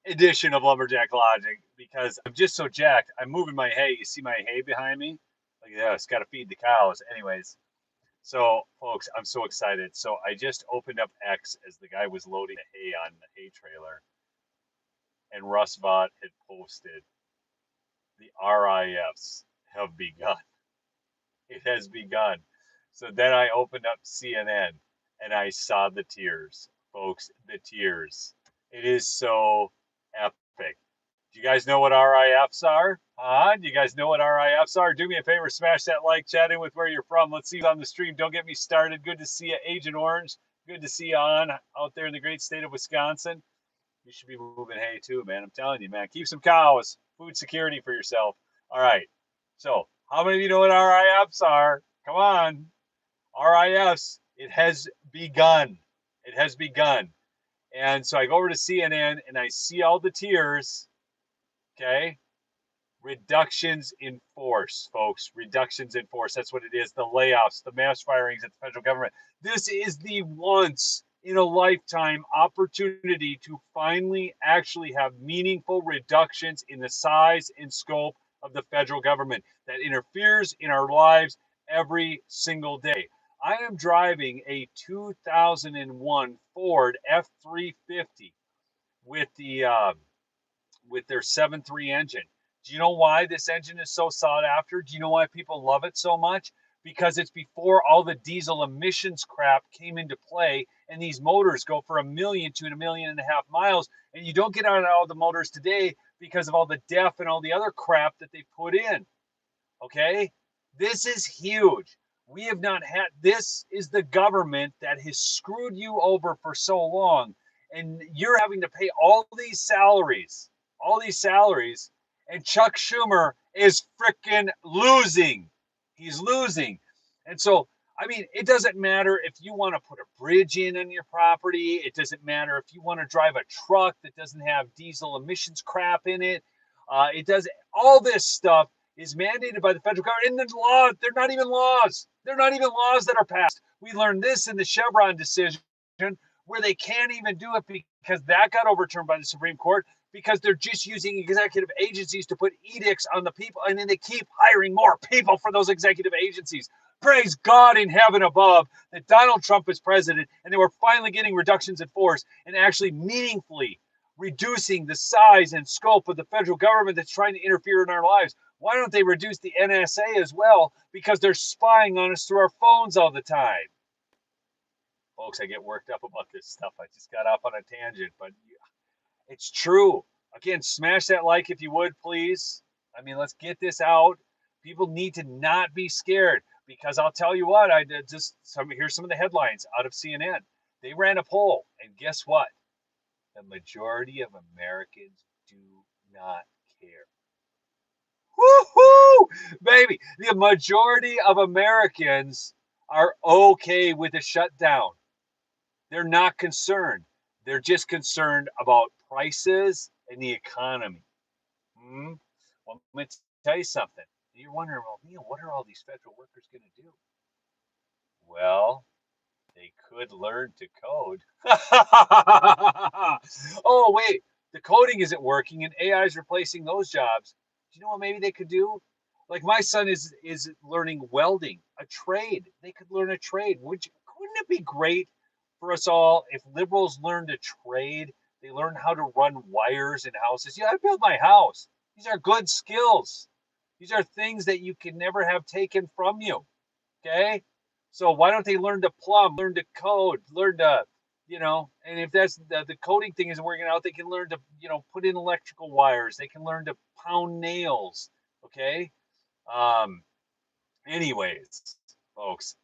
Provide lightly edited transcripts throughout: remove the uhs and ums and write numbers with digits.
edition of Lumberjack Logic because I'm just so jacked. I'm moving my hay. You see my hay behind me? Like, yeah, it's got to feed the cows. Anyways, so folks, I'm so excited. So I just opened up X as the guy was loading the hay on the hay trailer, and Russ Vought had posted the RIFs have begun. It has begun. So then I opened up CNN and I saw the tears, folks, the tears. It is so epic. Do you guys know what RIFs are? Huh? Do you guys know what RIFs are? Do me a favor, smash that like, chat in with where you're from. Let's see you on the stream. Don't get me started. Good to see you, Agent Orange. Good to see you on out there in the great state of Wisconsin. You should be moving hay too, man. I'm telling you, man. Keep some cows. Food security for yourself. All right. So, how many of you know what RIFs are? Come on. RIFs. It has begun. It has begun. And so I go over to CNN and I see all the tiers. Okay. Reductions in force, folks. Reductions in force. That's what it is. The layoffs, the mass firings at the federal government. This is the once in a lifetime opportunity to finally actually have meaningful reductions in the size and scope of the federal government that interferes in our lives every single day. I am driving a 2001 Ford F350 with their 7.3 engine. Do you know why this engine is so sought after? Do you know why people love it so much? Because it's before all the diesel emissions crap came into play, and these motors go for 1 million to 1.5 million miles, and you don't get out of all the motors today because of all the DEF and all the other crap that they put in. Okay? This is huge. We have not had, this is the government that has screwed you over for so long, and you're having to pay all these salaries, and Chuck Schumer is freaking losing. He's losing. And so, I mean, it doesn't matter if you want to put a bridge in on your property. It doesn't matter if you want to drive a truck that doesn't have diesel emissions crap in it. It does all this stuff is mandated by the federal government. And the law, they're not even laws. They're not even laws that are passed. We learned this in the Chevron decision where they can't even do it because that got overturned by the Supreme Court because they're just using executive agencies to put edicts on the people, and then they keep hiring more people for those executive agencies. Praise God in heaven above that Donald Trump is president, and they were finally getting reductions in force and actually meaningfully reducing the size and scope of the federal government that's trying to interfere in our lives. Why don't they reduce the NSA as well? Because they're spying on us through our phones all the time. Folks, I get worked up about this stuff. I just got off on a tangent, but it's true. Again, smash that like if you would, please. I mean, let's get this out. People need to not be scared because I'll tell you what, here's some of the headlines out of CNN. They ran a poll, and guess what? The majority of Americans do not care. Woohoo! Baby, the majority of Americans are okay with a shutdown. They're not concerned. They're just concerned about prices and the economy. Well, let me tell you something. You're wondering, well, Neil, what are all these federal workers going to do? Well, they could learn to code. Oh, wait, the coding isn't working and AI is replacing those jobs. Do you know what maybe they could do? Like my son is learning welding, a trade. They could learn a trade. Wouldn't it be great for us all if liberals learned a trade? They learn how to run wires in houses. Yeah, I built my house. These are good skills. These are things that you can never have taken from you. Okay? So why don't they learn to plumb, learn to code, learn to, and if that's the coding thing isn't working out, they can learn to, put in electrical wires. They can learn to pound nails. Okay? Anyways, folks,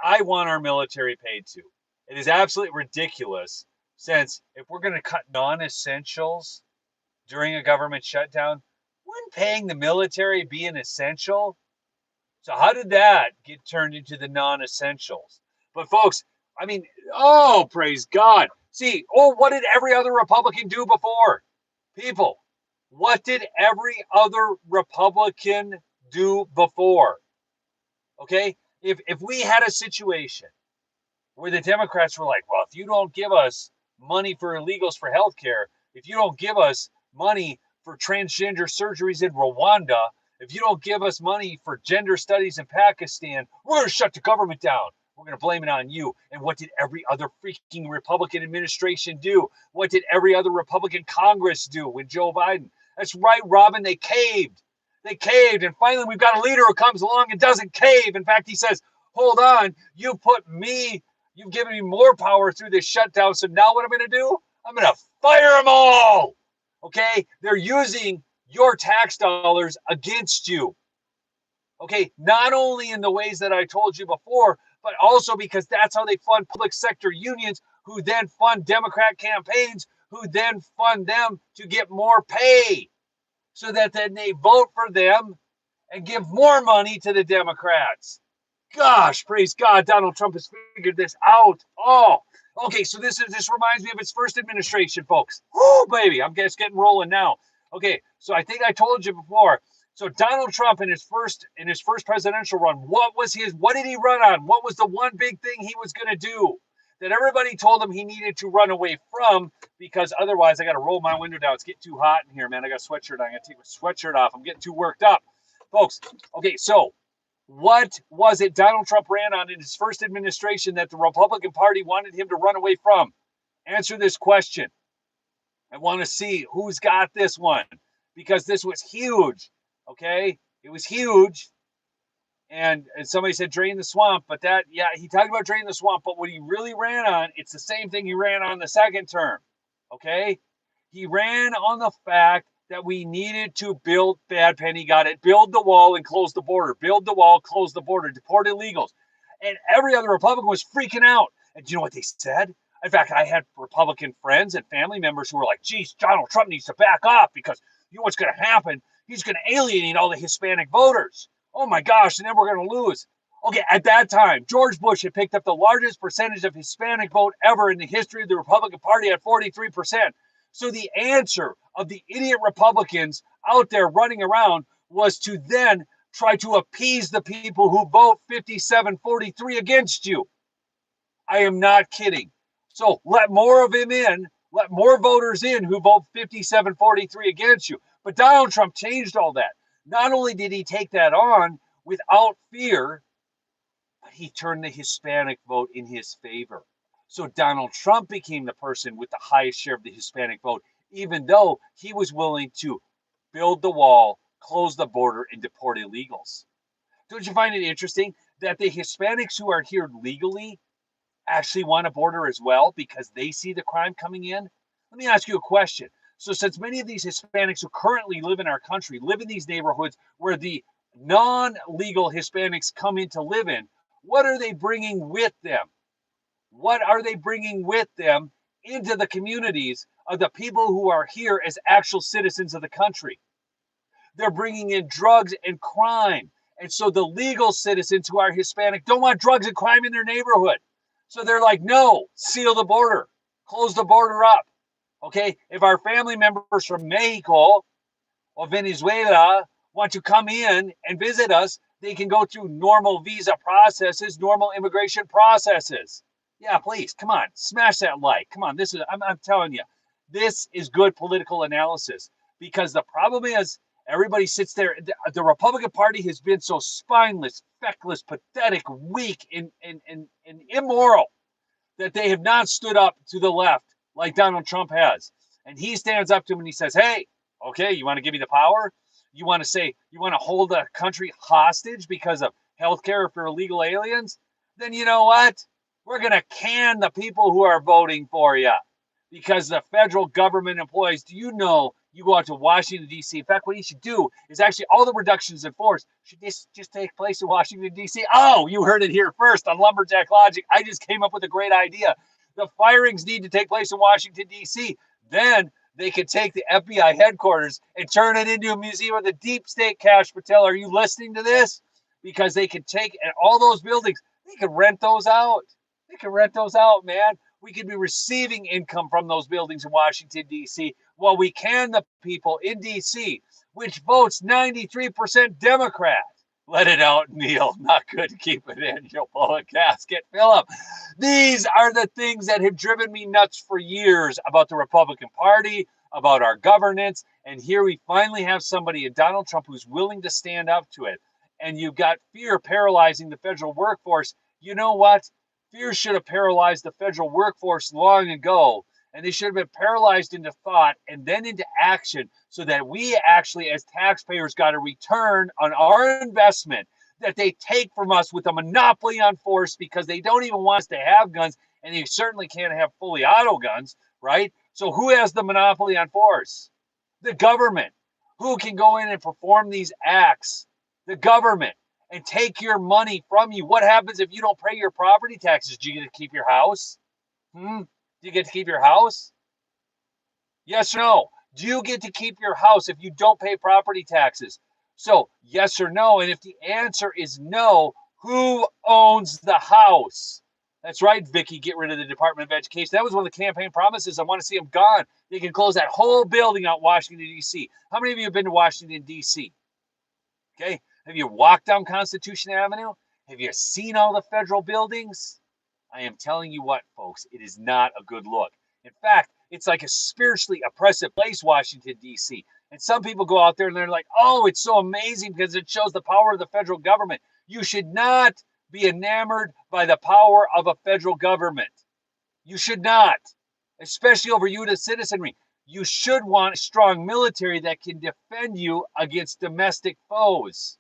I want our military paid too. It is absolutely ridiculous since if we're going to cut non-essentials during a government shutdown, wouldn't paying the military be an essential? So how did that get turned into the non-essentials? But folks, I mean, oh, praise God. See, what did every other Republican do before? People, what did every other Republican do before? Okay? If we had a situation where the Democrats were like, well, if you don't give us money for illegals for healthcare, if you don't give us money for transgender surgeries in Rwanda, if you don't give us money for gender studies in Pakistan, we're going to shut the government down. We're going to blame it on you. And what did every other freaking Republican administration do? What did every other Republican Congress do with Joe Biden? That's right, Robin, they caved. They caved. And finally, we've got a leader who comes along and doesn't cave. In fact, he says, hold on, you've given me more power through this shutdown. So now what I'm going to do? I'm going to fire them all. Okay? They're using your tax dollars against you. Okay? Not only in the ways that I told you before, but also because that's how they fund public sector unions, who then fund Democrat campaigns, who then fund them to get more pay, so that then they vote for them and give more money to the Democrats. Gosh, praise God, Donald Trump has figured this out. Oh, okay, so this reminds me of his first administration, folks. Oh, baby, I'm just getting rolling now. Okay, so I think I told you before. So Donald Trump in his first presidential run, what did he run on? What was the one big thing he was going to do that everybody told him he needed to run away from? Because otherwise, I got to roll my window down. It's getting too hot in here, man. I got a sweatshirt on. I got to take my sweatshirt off. I'm getting too worked up, folks. Okay, so what was it Donald Trump ran on in his first administration that the Republican Party wanted him to run away from? Answer this question. I want to see who's got this one, because this was huge. Okay, it was huge. And somebody said drain the swamp, but he talked about drain the swamp, but what he really ran on, it's the same thing he ran on the second term. Okay, he ran on the fact that we needed to build, bad Penny got it, build the wall and close the border, build the wall, close the border, deport illegals. And every other Republican was freaking out. And do you know what they said? In fact, I had Republican friends and family members who were like, geez, Donald Trump needs to back off, because you know what's going to happen? He's going to alienate all the Hispanic voters. Oh my gosh, and then we're going to lose. Okay, at that time, George Bush had picked up the largest percentage of Hispanic vote ever in the history of the Republican Party at 43%. So the answer of the idiot Republicans out there running around was to then try to appease the people who vote 57-43 against you. I am not kidding. So let more of him in, let more voters in who vote 57-43 against you. But Donald Trump changed all that. Not only did he take that on without fear, but he turned the Hispanic vote in his favor. So Donald Trump became the person with the highest share of the Hispanic vote, even though he was willing to build the wall, close the border, and deport illegals. Don't you find it interesting that the Hispanics who are here legally actually want a border as well, because they see the crime coming in? Let me ask you a question. So since many of these Hispanics who currently live in our country live in these neighborhoods where the non-legal Hispanics come in to live in, what are they bringing with them? What are they bringing with them into the communities of the people who are here as actual citizens of the country? They're bringing in drugs and crime. And so the legal citizens who are Hispanic don't want drugs and crime in their neighborhood. So they're like, no, seal the border, close the border up. Okay, if our family members from Mexico or Venezuela want to come in and visit us, they can go through normal visa processes, normal immigration processes. Yeah, please, come on, smash that like. Come on, I'm telling you, this is good political analysis, because the problem is everybody sits there. The Republican Party has been so spineless, feckless, pathetic, weak, and immoral that they have not stood up to the left like Donald Trump has. And he stands up to him and he says, hey, okay, you want to give me the power? You want to hold a country hostage because of healthcare for illegal aliens? Then you know what? We're going to can the people who are voting for you, because the federal government employees, do you know, you go out to Washington, D.C. In fact, what he should do is actually all the reductions in force should just take place in Washington, D.C. Oh, you heard it here first on Lumberjack Logic. I just came up with a great idea. The firings need to take place in Washington, D.C. Then they could take the FBI headquarters and turn it into a museum of the deep state, Cash Patel. Are you listening to this? Because they could take all those buildings, they could rent those out. They could rent those out, man. We could be receiving income from those buildings in Washington, D.C., while we can the people in D.C., which votes 93% Democrat. Let it out, Neil. Not good. Keep it in. You'll blow a gasket. Philip, these are the things that have driven me nuts for years about the Republican Party, about our governance. And here we finally have somebody, Donald Trump, who's willing to stand up to it. And you've got fear paralyzing the federal workforce. You know what? Fear should have paralyzed the federal workforce long ago. And they should have been paralyzed into thought and then into action so that we actually, as taxpayers, got a return on our investment that they take from us with a monopoly on force because they don't even want us to have guns, and they certainly can't have fully auto guns, right? So who has the monopoly on force? The government. Who can go in and perform these acts? The government. And take your money from you. What happens if you don't pay your property taxes? Do you get to keep your house? Do you get to keep your house? Yes or no? Do you get to keep your house if you don't pay property taxes? So, yes or no? And if the answer is no, who owns the house? That's right, Vicky, get rid of the Department of Education. That was one of the campaign promises. I want to see them gone. They can close that whole building out in Washington, D.C. How many of you have been to Washington, D.C.? Okay. Have you walked down Constitution Avenue? Have you seen all the federal buildings? I am telling you what, folks, it is not a good look. In fact, it's like a spiritually oppressive place, Washington, D.C. And some people go out there and they're like, oh, it's so amazing because it shows the power of the federal government. You should not be enamored by the power of a federal government. You should not, especially over you, the citizenry. You should want a strong military that can defend you against domestic foes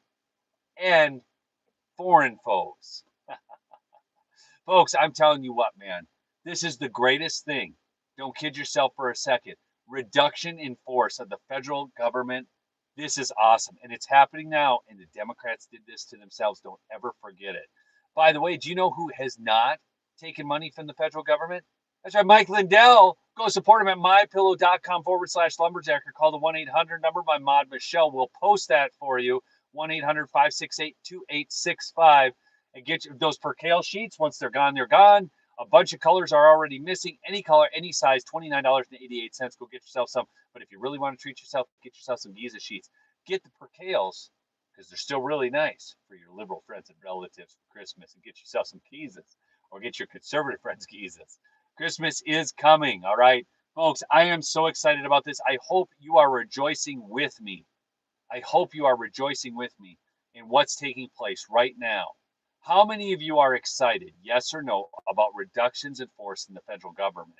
and foreign foes. Folks, I'm telling you what, man, this is the greatest thing. Don't kid yourself for a second. Reduction in force of the federal government. This is awesome. And it's happening now. And the Democrats did this to themselves. Don't ever forget it. By the way, do you know who has not taken money from the federal government? That's right, Mike Lindell. Go support him at mypillow.com/lumberjack or call the 1-800 number. My mod Michelle will post that for you. 1-800-568-2865. And get you those percale sheets. Once they're gone, they're gone. A bunch of colors are already missing. Any color, any size, $29.88. Go get yourself some. But if you really want to treat yourself, get yourself some Giza sheets. Get the percales because they're still really nice for your liberal friends and relatives for Christmas. And get yourself some Gizas or get your conservative friends Gizas. Christmas is coming, all right? Folks, I am so excited about this. I hope you are rejoicing with me. I hope you are rejoicing with me in what's taking place right now. How many of you are excited, yes or no, about reductions in force in the federal government?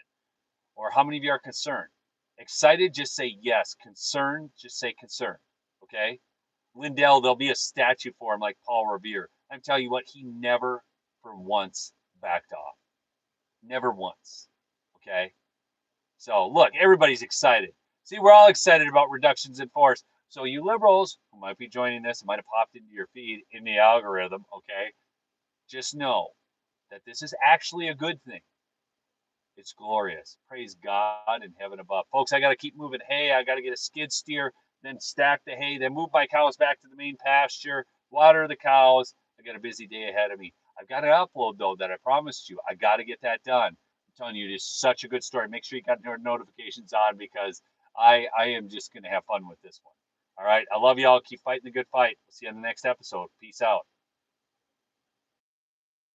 Or how many of you are concerned? Excited, just say yes. Concerned, just say concerned. Okay? Lindell, there'll be a statue for him like Paul Revere. I'm telling you what, he never for once backed off. Never once. Okay? So look, everybody's excited. See, we're all excited about reductions in force. So you liberals who might be joining this, it might have popped into your feed in the algorithm, okay? Just know that this is actually a good thing. It's glorious. Praise God in heaven above. Folks, I got to keep moving hay. I got to get a skid steer, then stack the hay, then move my cows back to the main pasture, water the cows. I got a busy day ahead of me. I've got an upload, though, that I promised you. I got to get that done. I'm telling you, it is such a good story. Make sure you got your notifications on because I am just going to have fun with this one. All right. I love y'all. Keep fighting the good fight. We'll see you on the next episode. Peace out.